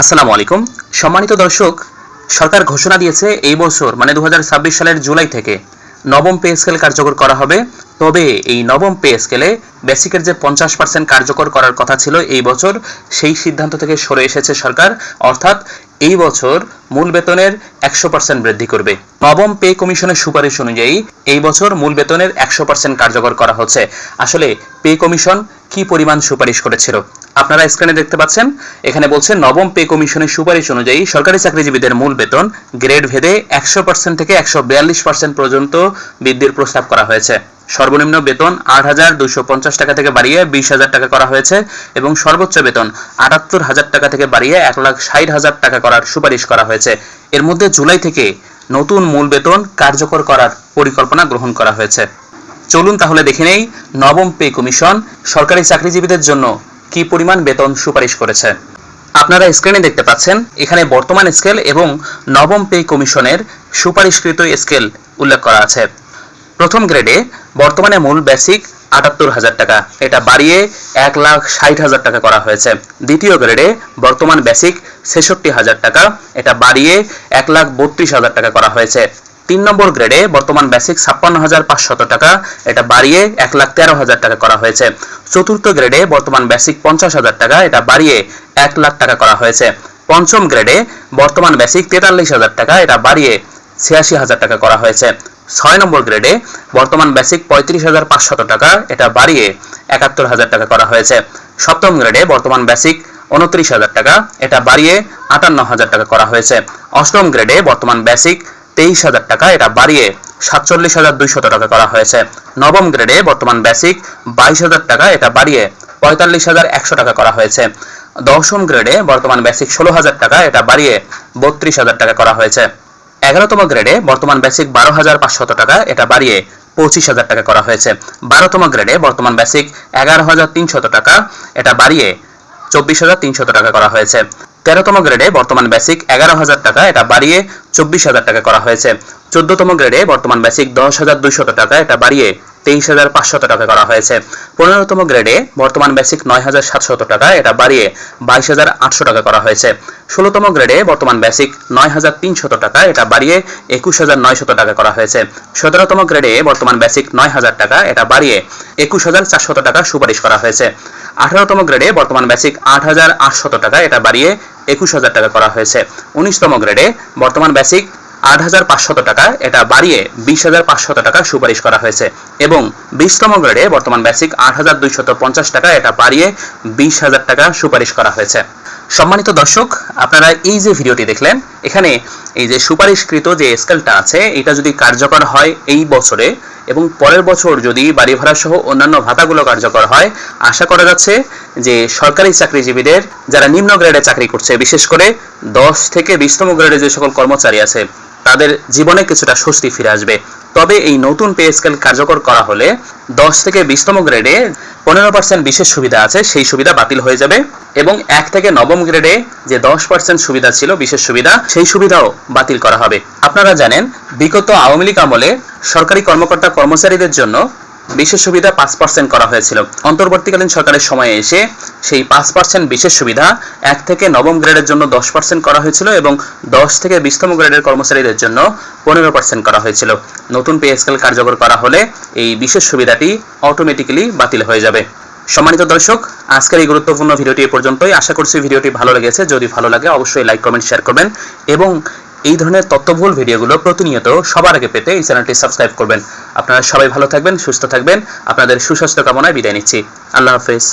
আসসালামু আলাইকুম সম্মানিত দর্শক, সরকার ঘোষণা দিয়েছে এই বছর মানে 2026 সালের জুলাই থেকে নবম পে স্কেল কার্যকর করা হবে। তবে এই নবম পে স্কেলে বেসিকের যে 50% কার্যকর করার কথা ছিল এই বছর, সেই সিদ্ধান্ত থেকে সরে এসেছে সরকার। অর্থাৎ এই বছর মূল বেতনের 100% বৃদ্ধি করবে। নবম পে কমিশনের সুপারিশ অনুযায়ী এই বছর মূল বেতনের 100% কার্যকর করা হচ্ছে। আসলে পে কমিশন কি পরিমাণ সুপারিশ করেছিল আপনারা স্ক্রিনে দেখতে পাচ্ছেন। এখানে বলছে নবম পে কমিশনের সুপারিশ অনুযায়ী সরকারি চাকরিজীবীদের মূল বেতন গ্রেড ভেদে 100% থেকে 142% পর্যন্ত বৃদ্ধির প্রস্তাব করা হয়েছে। সর্বনিম্ন বেতন 8,250 টাকা থেকে বাড়িয়ে 20,000 টাকা করা হয়েছে এবং সর্বোচ্চ বেতন 78,000 টাকা থেকে বাড়িয়ে 1,60,000 টাকা করার সুপারিশ করা হয়েছে। এর মধ্যে জুলাই থেকে নতুন মূল বেতন কার্যকর করার পরিকল্পনা গ্রহণ করা হয়েছে। চলুন তাহলে দেখে নেই নবম পে কমিশন সরকারি চাকরিজীবীদের জন্য কি পরিমাণ বেতন সুপারিশ করেছে। আপনারা স্ক্রিনে দেখতে পাচ্ছেন, এখানে বর্তমান স্কেল এবং নবম পে কমিশনের সুপারিশকৃত স্কেল উল্লেখ করা আছে। প্রথম গ্রেডে বর্তমানে মূল বেসিক 78,000 টাকা, এটা বাড়িয়ে 1,60,000 টাকা করা হয়েছে। দ্বিতীয় গ্রেডে বর্তমান বেসিক 66,000 টাকা, এটা বাড়িয়ে 1,32,000 টাকা করা হয়েছে। 3 নম্বর গ্রেডে বর্তমান বেসিক 56,500 টাকা, এটা বাড়িয়ে 1,13,000 টাকা করা হয়েছে। চতুর্থ গ্রেডে বর্তমান বেসিক 50,000 টাকা, এটা বাড়িয়ে 1 লাখ টাকা করা হয়েছে। পঞ্চম গ্রেডে বর্তমান বেসিক 43,000 টাকা, এটা বাড়িয়ে 86,000 টাকা করা হয়েছে। 6 নম্বর গ্রেডে বর্তমান বেসিক 35,500 টাকা, এটা বাড়িয়ে 71,000 টাকা করা হয়েছে। সপ্তম গ্রেডে বর্তমান বেসিক 29,000 টাকা, এটা বাড়িয়ে 58,000 টাকা করা হয়েছে। অষ্টম গ্রেডে বর্তমান বেসিক 23,000 টাকা, এটা বাড়িয়ে 47,200 টাকা করা হয়েছে। নবম গ্রেডে বর্তমান বেসিক 22,000 টাকা, এটা বাড়িয়ে 45,100 টাকা করা হয়েছে। দশম গ্রেডে বর্তমান বেসিক 16,000 টাকা, এটা বাড়িয়ে 32,000 টাকা করা হয়েছে। 11তম গ্রেডে বর্তমান বেসিক 12,500 টাকা, এটা বাড়িয়ে 25,000 টাকা করা হয়েছে। 12তম গ্রেডে বর্তমান বেসিক 11,300 টাকা, এটা বাড়িয়ে 24,300 টাকা করা হয়েছে। 13তম গ্রেডে বর্তমান বেসিক 11,000 টাকা, এটা বাড়িয়ে 24,000 টাকা করা হয়েছে। 14তম গ্রেডে বর্তমান বেসিক 10,200 টাকা, এটা বাড়িয়ে 23,500 টাকা করা হয়েছে। 15তম গ্রেডে বর্তমান বেসিক 9,700 টাকা, এটা বাড়িয়ে 22,800 টাকা করা হয়েছে। 16তম গ্রেডে বর্তমান বেসিক 9,300 টাকা, এটা বাড়িয়ে 21,900 টাকা করা হয়েছে। 17তম গ্রেডে বর্তমান বেসিক 9,000 টাকা, এটা বাড়িয়ে 21,400 টাকা সুপারিশ করা হয়েছে। 18তম গ্রেডে বর্তমান বেসিক 8,800 টাকা, এটা বাড়িয়ে 21,000 টাকা করা হয়েছে। 19তম গ্রেডে বর্তমান বেসিক 8,500 টাকা, এটা বাড়িয়ে 20,500 টাকা সুপারিশ করা হয়েছে এবং 20তম গ্রেডে বর্তমান বেসিক 8,250 টাকা, এটা বাড়িয়ে 20,000 টাকা সুপারিশ করা হয়েছে। সম্মানিত দর্শক, আপনারা এই যে ভিডিওটি দেখলেন, এখানে এই যে সুপারিশকৃত যে স্কেলটা আছে, এটা যদি কার্যকর হয় এই বছরে এবং পরের বছর যদি বাড়ি ভাড়া সহ অন্যান্য ভাতাগুলো কার্যকর হয়, আশা করা যাচ্ছে যে সরকারি চাকরিজীবীদের যারা নিম্ন গ্রেডে চাকরি করছে, বিশেষ করে 10 থেকে 20তম গ্রেডে যে সকল কর্মচারী আছে, তাদের জীবনে কিছুটা স্বস্তি ফিরে আসবে। তবে এই নতুন পে স্কেল কার্যকর করা হলে 10 থেকে 20তম গ্রেডে 15% বিশেষ সুবিধা আছে, সেই সুবিধা বাতিল হয়ে যাবে এবং 1 থেকে নবম গ্রেডে যে 10% সুবিধা ছিল বিশেষ সুবিধা, সেই সুবিধাও বাতিল করা হবে। আপনারা জানেন, বিগত আওয়ামী লীগ আমলে সরকারি কর্মকর্তা কর্মচারীদের জন্য বিশেষ সুবিধা 5% করা হয়েছিল। অন্তর্বর্তীকালীন সরকারের সময়ে এসে সেই 5% বিশেষ সুবিধা 1 থেকে নবম গ্রেডের জন্য 10% করা হয়েছিল এবং 10 থেকে 20তম গ্রেডের কর্মচারীদের জন্য 15% করা হয়েছিল। নতুন পে স্কেল কার্যকর করা হলে এই বিশেষ সুবিধাটি অটোমেটিক্যালি বাতিল হয়ে যাবে। সম্মানিত দর্শক, আজকের এই গুরুত্বপূর্ণ ভিডিওটি এ পর্যন্তই। আশা করছি ভিডিওটি ভালো লেগেছে। যদি ভালো লাগে অবশ্যই লাইক, কমেন্ট, শেয়ার করবেন এবং এই ধরনের তথ্যবহুল ভিডিওগুলো প্রতিনিয়ত সবার আগে পেতে এই চ্যানেলটি সাবস্ক্রাইব করবেন। আপনারা সবাই ভালো থাকবেন, সুস্থ থাকবেন। আপনাদের সুস্বাস্থ্য কামনায় বিদায় নিচ্ছি। আল্লাহ হাফেজ।